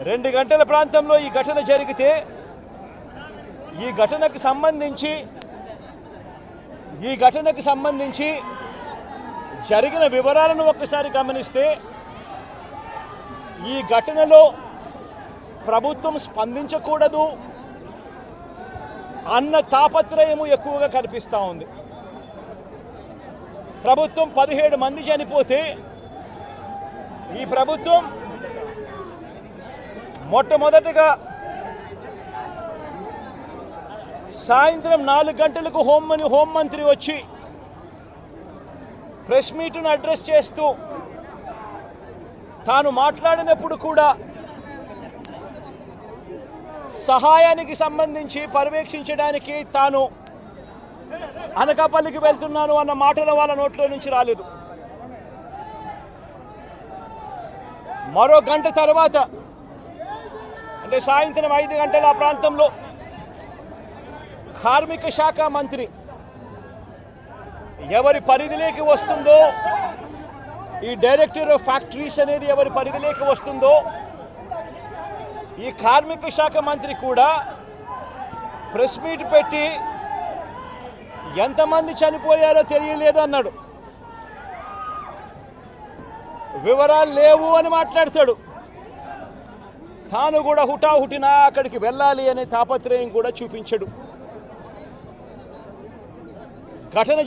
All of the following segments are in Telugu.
2 గంటల ప్రాంతంలో ఈ ఘటన జరిగితే ఈ ఘటనకు సంబంధించి జరిగిన వివరాలను ఒక్కసారి గమనిస్తే ఈ ఘటనలో ప్రభుత్వం స్పందించకూడదు అన్న తాపత్రయము ఎక్కువగా కనిపిస్తూ ఉంది. ప్రభుత్వం 17 మంది చనిపోతే ఈ ప్రభుత్వం మొట్టమొదటగా సాయంత్రం 4 గంటలకు హోంమంత్రి వచ్చి ప్రెస్ మీట్ను అడ్రస్ చేస్తూ తాను మాట్లాడినప్పుడు కూడా సహాయానికి సంబంధించి పర్యవేక్షించడానికి తాను అనకాపల్లికి వెళ్తున్నాను అన్న మాటలు వాళ్ళ నోట్లో నుంచి రాలేదు. మరో గంట తర్వాత అంటే సాయంత్రం 5 గంటల ఆ ప్రాంతంలో కార్మిక శాఖ మంత్రి ఎవరి పరిధిలోకి వస్తుందో, ఈ డైరెక్టర్ ఆఫ్ ఫ్యాక్టరీస్ అనేది ఎవరి పరిధిలోకి వస్తుందో, ఈ కార్మిక శాఖ మంత్రి కూడా ప్రెస్ మీట్ పెట్టి ఎంతమంది చనిపోయారో తెలియలేదు అన్నాడు. వివరాలు లేవు అని మాట్లాడతాడు. తాను కూడా హుటాహుటిన అక్కడికి వెళ్ళాలి అనే తాపత్రయం కూడా చూపించడు. ఘటన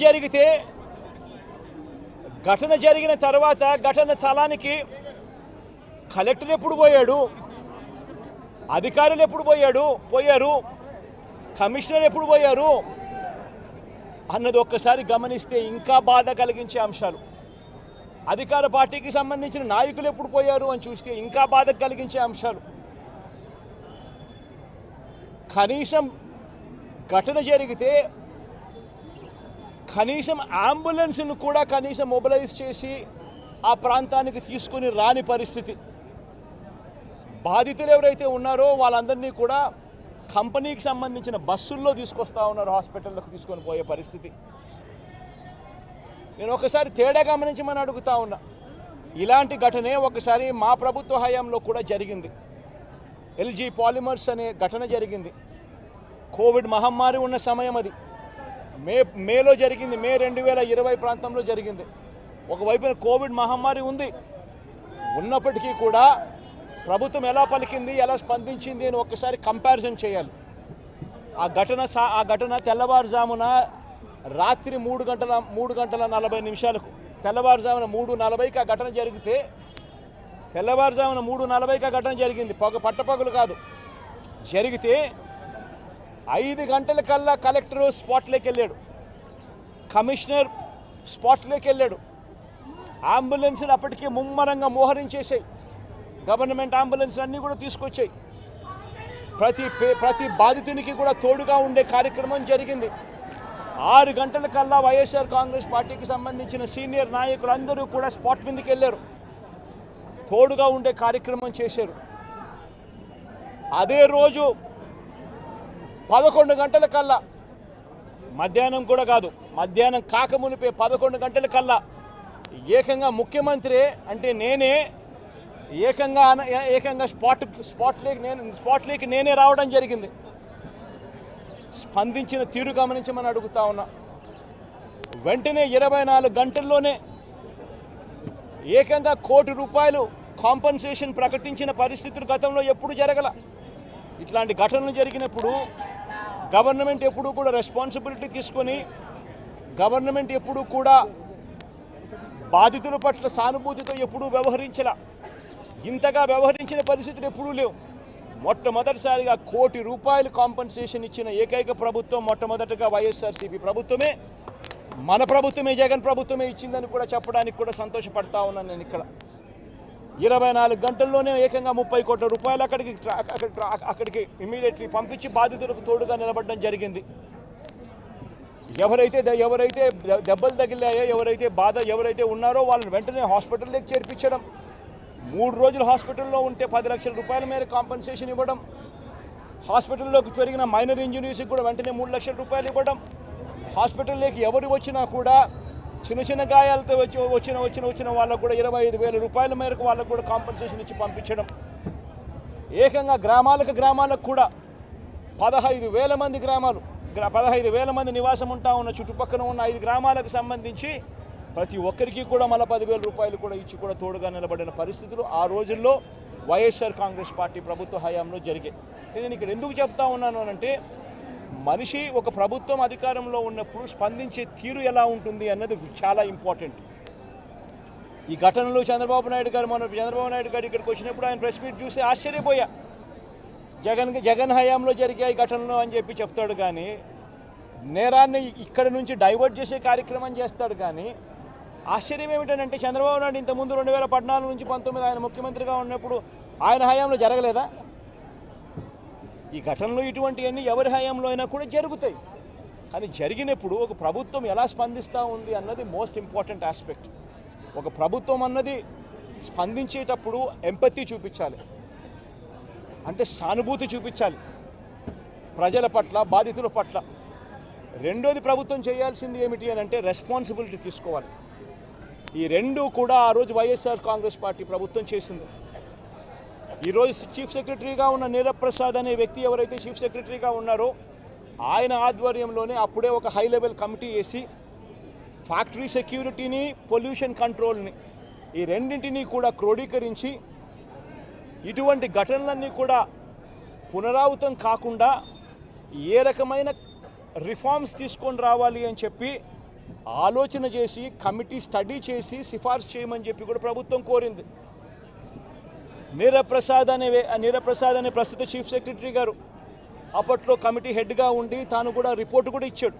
జరిగిన తర్వాత ఘటన స్థలానికి కలెక్టర్ ఎప్పుడు పోయాడు, అధికారులు ఎప్పుడు పోయారు, కమిషనర్ ఎప్పుడు పోయారు అన్నది ఒక్కసారి గమనిస్తే ఇంకా బాధ కలిగించే అంశాలు. అధికార పార్టీకి సంబంధించిన నాయకులు ఎప్పుడు పోయారు అని చూస్తే ఇంకా బాధ కలిగించే అంశాలు. కనీసం ఘటన జరిగితే కనీసం అంబులెన్స్ను కూడా కనీసం మొబిలైజ్ చేసి ఆ ప్రాంతానికి తీసుకుని రాని పరిస్థితి. బాధితులు ఎవరైతే ఉన్నారో వాళ్ళందరినీ కూడా కంపెనీకి సంబంధించిన బస్సుల్లో తీసుకొస్తా ఉన్నారు, హాస్పిటల్లోకి తీసుకొని పోయే పరిస్థితి. నేను ఒకసారి తేడా గమనించమని అడుగుతా ఉన్నా. ఇలాంటి ఘటనే ఒకసారి మా ప్రభుత్వ హయాంలో కూడా జరిగింది. ఎల్జీ పాలిమర్స్ అనే ఘటన జరిగింది. కోవిడ్ మహమ్మారి ఉన్న సమయం అది. మేలో జరిగింది. మే 2020 ప్రాంతంలో జరిగింది. ఒకవైపున కోవిడ్ మహమ్మారి ఉన్నప్పటికీ కూడా ప్రభుత్వం ఎలా పలికింది, ఎలా స్పందించింది అని ఒక్కసారి కంపారిజన్ చేయాలి. ఆ ఘటన తెల్లవారుజామున రాత్రి 3:40 తెల్లవారుజామున 3:40కి ఆ ఘటన జరిగితే తెల్లవారుజామున 3:40కి ఆ ఘటన జరిగింది. పట్టపగలు కాదు. జరిగితే 5 గంటలకల్లా కలెక్టర్ స్పాట్లోకి వెళ్ళాడు, కమిషనర్ స్పాట్లోకి వెళ్ళాడు. అంబులెన్స్లు అప్పటికే ముమ్మరంగా మోహరించేసాయి. గవర్నమెంట్ అంబులెన్స్ అన్నీ కూడా తీసుకొచ్చాయి. ప్రతి బాధితునికి కూడా తోడుగా ఉండే కార్యక్రమం జరిగింది. 6 గంటలకల్లా వైఎస్ఆర్ కాంగ్రెస్ పార్టీకి సంబంధించిన సీనియర్ నాయకులు అందరూ కూడా స్పాట్ మీదకి వెళ్ళారు, తోడుగా ఉండే కార్యక్రమం చేశారు. అదే రోజు 11 గంటలకల్లా, మధ్యాహ్నం కూడా కాదు, మధ్యాహ్నం కాకమునిపే 11 గంటలకల్లా ఏకంగా ముఖ్యమంత్రి అంటే నేనే ఏకంగా స్పాట్లోకి నేనే రావడం జరిగింది. స్పందించిన తీరు గమనించమని అడుగుతా ఉన్నా. వెంటనే 24 గంటల్లోనే ఏకంగా ₹1 కోటి కాంపన్సేషన్ ప్రకటించిన పరిస్థితులు గతంలో ఎప్పుడు జరగల. ఇట్లాంటి ఘటనలు జరిగినప్పుడు గవర్నమెంట్ ఎప్పుడూ కూడా రెస్పాన్సిబిలిటీ తీసుకొని, గవర్నమెంట్ ఎప్పుడూ కూడా బాధితుల పట్ల సానుభూతితో ఎప్పుడూ వ్యవహరించలా. ఇంతగా వ్యవహరించిన పరిస్థితులు ఎప్పుడూ లేవు. మొట్టమొదటిసారిగా ₹1 కోటి కాంపన్సేషన్ ఇచ్చిన ఏకైక ప్రభుత్వం మొట్టమొదటగా వైఎస్ఆర్సీపీ ప్రభుత్వమే, మన ప్రభుత్వమే, జగన్ ప్రభుత్వమే ఇచ్చిందని కూడా చెప్పడానికి కూడా సంతోషపడతా ఉన్నాను నేను. ఇక్కడ 24 గంటల్లోనే ఏకంగా ₹30 కోట్ల అక్కడికి ఇమీడియట్లీ పంపించి బాధితులకు తోడుగా నిలబడడం జరిగింది. ఎవరైతే దెబ్బలు తగిలాయో, ఎవరైతే ఉన్నారో వాళ్ళని వెంటనే హాస్పిటల్లోకి చేర్పించడం, 3 రోజులు హాస్పిటల్లో ఉంటే ₹10 లక్షల మేర కాంపన్సేషన్ ఇవ్వడం, హాస్పిటల్లోకి జరిగిన మైనర్ ఇంజరీస్కి కూడా వెంటనే ₹3 లక్షలు ఇవ్వడం, హాస్పిటల్లోకి ఎవరు వచ్చినా కూడా చిన్న గాయాలతో వచ్చిన వాళ్ళకు కూడా ₹25,000 మేరకు వాళ్ళకు కూడా కాంపన్సేషన్ ఇచ్చి పంపించడం. ఏకంగా గ్రామాలకు కూడా 15,000 మంది గ్రామాలు 15,000 మంది నివాసం ఉంటా ఉన్న చుట్టుపక్కల ఉన్న 5 గ్రామాలకు సంబంధించి ప్రతి ఒక్కరికి కూడా మళ్ళీ 10,000 రూపాయలు కూడా ఇచ్చి కూడా తోడుగా నిలబడిన పరిస్థితులు ఆ రోజుల్లో వైఎస్ఆర్ కాంగ్రెస్ పార్టీ ప్రభుత్వ హయాంలో జరిగాయి. నేను ఇక్కడ ఎందుకు చెప్తా ఉన్నాను అంటే మనిషి ఒక ప్రభుత్వం అధికారంలో ఉన్నప్పుడు స్పందించే తీరు ఎలా ఉంటుంది అన్నది చాలా ఇంపార్టెంట్. ఈ ఘటనలో చంద్రబాబు నాయుడు గారు ఇక్కడికి వచ్చినప్పుడు ఆయన ప్రెస్ మీట్ చూసి ఆశ్చర్యపోయా. జగన్ హయాంలో జరిగాయి ఘటనలు అని చెప్పి చెప్తాడు కానీ నేరాన్ని ఇక్కడ నుంచి డైవర్ట్ చేసే కార్యక్రమం చేస్తాడు. కానీ ఆశ్చర్యం ఏమిటంటే చంద్రబాబు నాయుడు ఇంతకుముందు 2014 నుంచి 19 ఆయన ముఖ్యమంత్రిగా ఉన్నప్పుడు ఆయన హయాంలో జరగలేదా? ఈ ఘటనలు ఇటువంటివన్నీ ఎవరి హయాంలో అయినా కూడా జరుగుతాయి. కానీ జరిగినప్పుడు ఒక ప్రభుత్వం ఎలా స్పందిస్తూ ఉంది అన్నది మోస్ట్ ఇంపార్టెంట్ ఆస్పెక్ట్. ఒక ప్రభుత్వం అన్నది స్పందించేటప్పుడు ఎంపతి చూపించాలి, అంటే సానుభూతి చూపించాలి ప్రజల పట్ల, బాధితుల పట్ల. రెండోది ప్రభుత్వం చేయాల్సింది ఏమిటి అని అంటే రెస్పాన్సిబిలిటీ తీసుకోవాలి. ఈ రెండు కూడా ఆ రోజు వైఎస్ఆర్ కాంగ్రెస్ పార్టీ ప్రభుత్వం చేసింది. ఈరోజు చీఫ్ సెక్రటరీగా ఉన్న నీరప్రసాద్ అనే వ్యక్తి ఎవరైతే చీఫ్ సెక్రటరీగా ఉన్నారో ఆయన ఆధ్వర్యంలోనే అప్పుడే ఒక హై లెవెల్ కమిటీ వేసి ఫ్యాక్టరీ సెక్యూరిటీని, పొల్యూషన్ కంట్రోల్ని ఈ రెండింటినీ కూడా క్రోడీకరించి ఇటువంటి ఘటనలన్నీ కూడా పునరావృతం కాకుండా ఏ రకమైన రిఫార్మ్స్ తీసుకొని రావాలి అని చెప్పి ఆలోచన చేసి కమిటీ స్టడీ చేసి సిఫార్సు చేయమని చెప్పి కూడా ప్రభుత్వం కోరింది. నీరప్రసాద్ అనే ప్రస్తుత చీఫ్ సెక్రటరీ గారు అప్పట్లో కమిటీ హెడ్గా ఉండి తాను కూడా రిపోర్ట్ కూడా ఇచ్చాడు.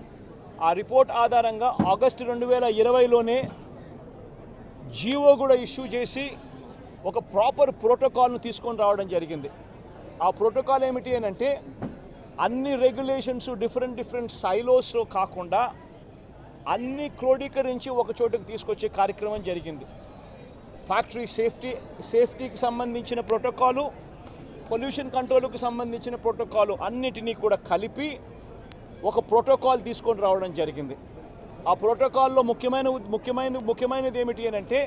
ఆ రిపోర్ట్ ఆధారంగా ఆగస్టు 2020లోనే జీవో కూడా ఇష్యూ చేసి ఒక ప్రాపర్ ప్రోటోకాల్ను తీసుకొని రావడం జరిగింది. ఆ ప్రోటోకాల్ ఏమిటి అని అంటే అన్ని రెగ్యులేషన్స్ డిఫరెంట్ సైలోస్లో కాకుండా అన్ని క్రోడీకరించి ఒక చోటుకు తీసుకొచ్చే కార్యక్రమం జరిగింది. ఫ్యాక్టరీ సేఫ్టీకి సంబంధించిన ప్రోటోకాలు, పొల్యూషన్ కంట్రోల్కి సంబంధించిన ప్రోటోకాలు అన్నిటినీ కూడా కలిపి ఒక ప్రోటోకాల్ తీసుకొని రావడం జరిగింది. ఆ ప్రోటోకాల్లో ముఖ్యమైనది ఏమిటి అని అంటే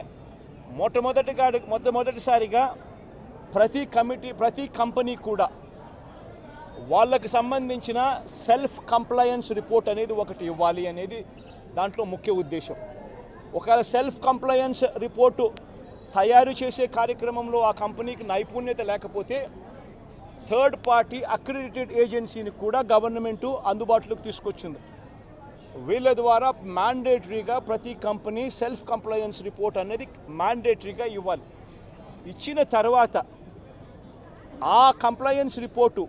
మొట్టమొదటిసారిగా ప్రతి కంపెనీ కూడా వాళ్ళకి సంబంధించిన సెల్ఫ్ కంప్లయన్స్ రిపోర్ట్ అనేది ఒకటి ఇవ్వాలి అనేది దాంట్లో ముఖ్య ఉద్దేశం. ఒకవేళ సెల్ఫ్ కంప్లయన్స్ రిపోర్టు తయారు చేసే కార్యక్రమంలో ఆ కంపెనీకి నైపుణ్యత లేకపోతే థర్డ్ పార్టీ అక్రిడిటెడ్ ఏజెన్సీని కూడా గవర్నమెంటు అందుబాటులోకి తీసుకొచ్చింది. వీళ్ళ ద్వారా మ్యాండేటరీగా ప్రతి కంపెనీ సెల్ఫ్ కంప్లయన్స్ రిపోర్ట్ అనేది మ్యాండేటరీగా ఇవ్వాలి. ఇచ్చిన తర్వాత ఆ కంప్లయన్స్ రిపోర్టు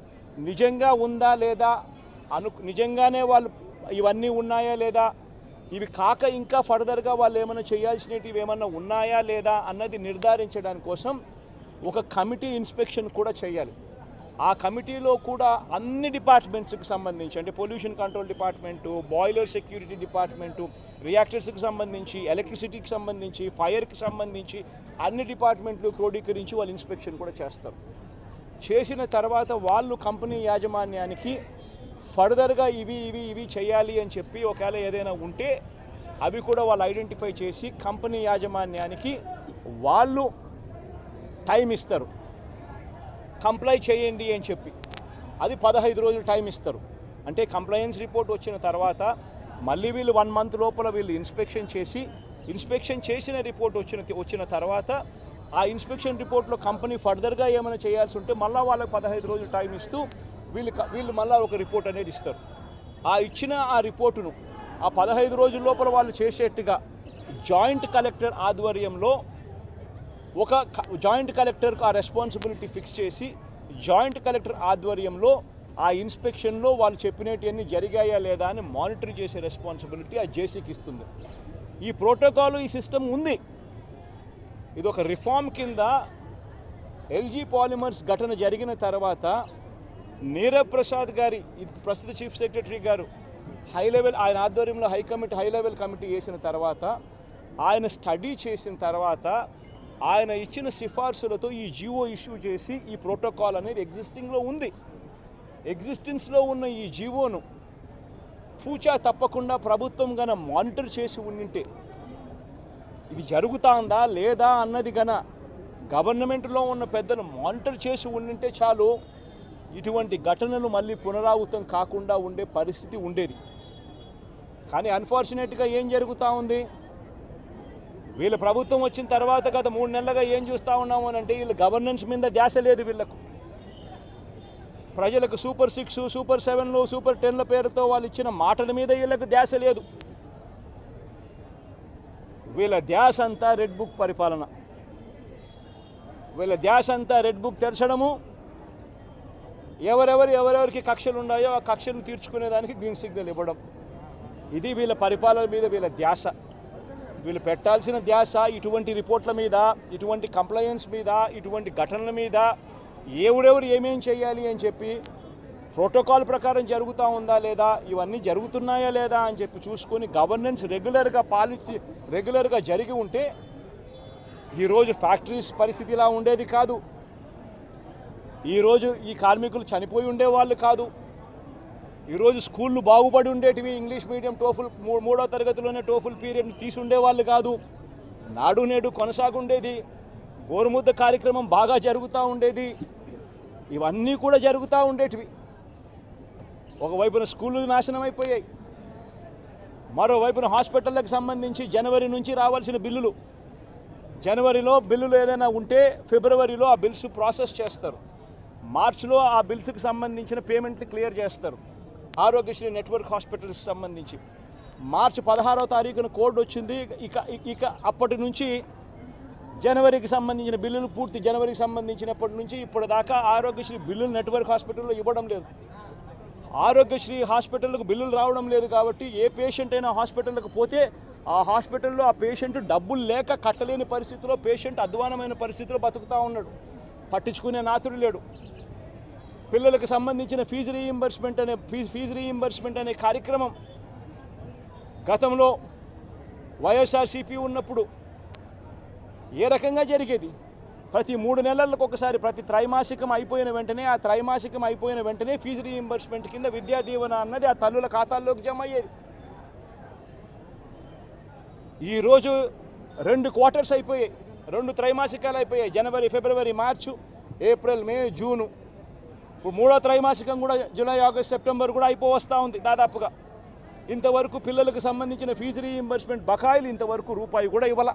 నిజంగా ఉందా లేదా, నిజంగానే వాళ్ళు ఇవన్నీ ఉన్నాయా లేదా, ఇవి కాక ఇంకా ఫర్దర్గా వాళ్ళు ఏమైనా చేయాల్సినవి ఏమన్నా ఉన్నాయా లేదా అన్నది నిర్ధారించడానికి కోసం ఒక కమిటీ ఇన్స్పెక్షన్ కూడా చేయాలి. ఆ కమిటీలో కూడా అన్ని డిపార్ట్మెంట్స్కి సంబంధించి అంటే pollution control department, boiler security department, రియాక్టర్స్కి సంబంధించి, ఎలక్ట్రిసిటీకి సంబంధించి, ఫైర్కి సంబంధించి అన్ని డిపార్ట్మెంట్లు క్రోడీకరించి వాళ్ళు ఇన్స్పెక్షన్ కూడా చేస్తారు. చేసిన తర్వాత వాళ్ళు కంపెనీ యాజమాన్యానికి ఫర్దర్గా ఇవి చేయాలి అని చెప్పి ఒకవేళ ఏదైనా ఉంటే అవి కూడా వాళ్ళు ఐడెంటిఫై చేసి కంపెనీ యాజమాన్యానికి వాళ్ళు టైం ఇస్తారు, కంప్లై చేయండి అని చెప్పి. అది 15 రోజులు టైం ఇస్తారు. అంటే కంప్లయన్స్ రిపోర్ట్ వచ్చిన తర్వాత మళ్ళీ వీళ్ళు 1 మంత్ లోపల వీళ్ళు ఇన్స్పెక్షన్ చేసిన రిపోర్ట్ వచ్చిన తర్వాత ఆ ఇన్స్పెక్షన్ రిపోర్ట్లో కంపెనీ ఫర్దర్గా ఏమైనా చేయాల్సి ఉంటే మళ్ళీ వాళ్ళకి 15 రోజులు టైం ఇస్తూ వీళ్ళు మళ్ళీ ఒక రిపోర్ట్ అనేది ఇస్తారు. ఆ రిపోర్టును ఆ 15 రోజుల లోపల వాళ్ళు చేసేట్టుగా జాయింట్ కలెక్టర్ ఆధ్వర్యంలో ఒక జాయింట్ కలెక్టర్కు ఆ రెస్పాన్సిబిలిటీ ఫిక్స్ చేసి జాయింట్ కలెక్టర్ ఆధ్వర్యంలో ఆ ఇన్స్పెక్షన్లో వాళ్ళు చెప్పినవన్నీ జరిగాయా లేదా అని మానిటర్ చేసే రెస్పాన్సిబిలిటీ ఆ జేసీకి ఇస్తుంది. ఈ ప్రోటోకాల్, ఈ సిస్టమ్ ఉంది. ఇది ఒక రిఫార్మ్ కింద ఎల్జీ పాలిమర్స్ ఘటన జరిగిన తర్వాత నీరప్రసాద్ గారి ప్రస్తుత చీఫ్ సెక్రటరీ గారు ఆయన ఆధ్వర్యంలో హై లెవెల్ కమిటీ వేసిన తర్వాత ఆయన స్టడీ చేసిన తర్వాత ఆయన ఇచ్చిన సిఫార్సులతో ఈ జీవో ఇష్యూ చేసి ఈ ప్రోటోకాల్ అనేది ఎగ్జిస్టెన్స్లో ఉన్న ఈ జీవోను తూచా తప్పకుండా ప్రభుత్వం గన మానిటర్ చేసి ఉండింటే ఇది జరుగుతుందా లేదా అన్నది గన గవర్నమెంట్లో ఉన్న పెద్దలు మానిటర్ చేసి ఉండింటే చాలు ఇటువంటి ఘటనలు మళ్ళీ పునరావృతం కాకుండా ఉండే పరిస్థితి ఉండేది. కానీ అన్ఫార్చునేట్గా ఏం జరుగుతూ ఉంది, వీళ్ళ ప్రభుత్వం వచ్చిన తర్వాత గత 3 నెలలుగా ఏం చూస్తూ ఉన్నాము అని అంటే వీళ్ళు గవర్నెన్స్ మీద ధ్యాస లేదు. వీళ్ళకు ప్రజలకు సూపర్ 6, సూపర్ 7, సూపర్ 10ల పేరుతో వాళ్ళు ఇచ్చిన మాటల మీద వీళ్ళకు ధ్యాస లేదు. వీళ్ళ ధ్యాస అంతా రెడ్ బుక్ పరిపాలన, వీళ్ళ ధ్యాస అంతా రెడ్ బుక్ తెరచడము, ఎవరెవరికి కక్షలు ఉన్నాయో ఆ కక్షను తీర్చుకునేదానికి గ్రీన్ సిగ్నల్ ఇవ్వడం. ఇది వీళ్ళ పరిపాలన మీద వీళ్ళ ధ్యాస. వీళ్ళు పెట్టాల్సిన ధ్యాస ఇటువంటి రిపోర్ట్ల మీద, ఇటువంటి కంప్లైంట్స్ మీద, ఇటువంటి ఘటనల మీద ఎవరెవరు ఏమేం చేయాలి అని చెప్పి ప్రోటోకాల్ ప్రకారం జరుగుతూ ఉందా లేదా, ఇవన్నీ జరుగుతున్నాయా లేదా అని చెప్పి చూసుకొని గవర్నెన్స్ రెగ్యులర్గా పాలసీ రెగ్యులర్గా జరిగి ఉంటే ఈరోజు ఫ్యాక్టరీస్ పరిస్థితి ఇలా ఉండేది కాదు. ఈరోజు ఈ కార్మికులు చనిపోయి ఉండేవాళ్ళు కాదు. ఈరోజు స్కూళ్ళు బాగుపడి ఉండేటివి. ఇంగ్లీష్ మీడియం టోఫుల్ 3వ తరగతిలోనే టోఫుల్ పీరియడ్ని తీసి ఉండేవాళ్ళు కాదు. నాడు నేడు కొనసాగుండేది. గోరుముద్ద కార్యక్రమం బాగా జరుగుతూ ఉండేది. ఇవన్నీ కూడా జరుగుతూ ఉండేటివి. ఒకవైపున స్కూళ్ళు నాశనం అయిపోయాయి, మరోవైపున హాస్పిటళ్ళకి సంబంధించి జనవరి నుంచి రావాల్సిన బిల్లులు, జనవరిలో బిల్లులు ఏదైనా ఉంటే ఫిబ్రవరిలో ఆ బిల్స్ ప్రాసెస్ చేస్తారు, మార్చిలో ఆ బిల్స్కి సంబంధించిన పేమెంట్లు క్లియర్ చేస్తారు. ఆరోగ్యశ్రీ నెట్వర్క్ హాస్పిటల్స్ సంబంధించి మార్చి 16వ తారీఖున కోడ్ వచ్చింది. ఇక అప్పటి నుంచి జనవరికి సంబంధించిన బిల్లులు పూర్తి జనవరికి సంబంధించినప్పటి నుంచి ఇప్పుడు దాకా ఆరోగ్యశ్రీ బిల్లులు నెట్వర్క్ హాస్పిటల్లో ఇవ్వడం లేదు. ఆరోగ్యశ్రీ హాస్పిటల్కు బిల్లులు రావడం లేదు కాబట్టి ఏ పేషెంట్ అయినా హాస్పిటల్కి పోతే ఆ హాస్పిటల్లో ఆ పేషెంట్ డబ్బులు లేక కట్టలేని పరిస్థితిలో, పేషెంట్ అధ్వానమైన పరిస్థితిలో బతుకుతూ ఉన్నాడు. పట్టించుకునే నాతుడు లేడు. పిల్లలకు సంబంధించిన ఫీజు రీయింబర్స్మెంట్ అనే కార్యక్రమం గతంలో వైఎస్ఆర్సీపీ ఉన్నప్పుడు ఏ రకంగా జరిగేది? ప్రతి 3 నెలలకు ఒకసారి, ప్రతి త్రైమాసికం అయిపోయిన వెంటనే, ఆ త్రైమాసికం అయిపోయిన వెంటనే ఫీజు రీయింబర్స్మెంట్ కింద విద్యా దీవెన అన్నది ఆ తల్లుల ఖాతాల్లోకి జమ అయ్యేది. ఈరోజు 2 క్వార్టర్స్ అయిపోయాయి, 2 త్రైమాసికాలు అయిపోయాయి. జనవరి, ఫిబ్రవరి, మార్చు, ఏప్రిల్, మే, జూను. ఇప్పుడు 3వ త్రైమాసికం కూడా జూలై, ఆగస్ట్, సెప్టెంబర్ కూడా అయిపోవస్తూ ఉంది దాదాపుగా. ఇంతవరకు పిల్లలకు సంబంధించిన ఫీజు రీయింబర్స్మెంట్ బకాయిలు ఇంతవరకు రూపాయి కూడా ఇవ్వాల.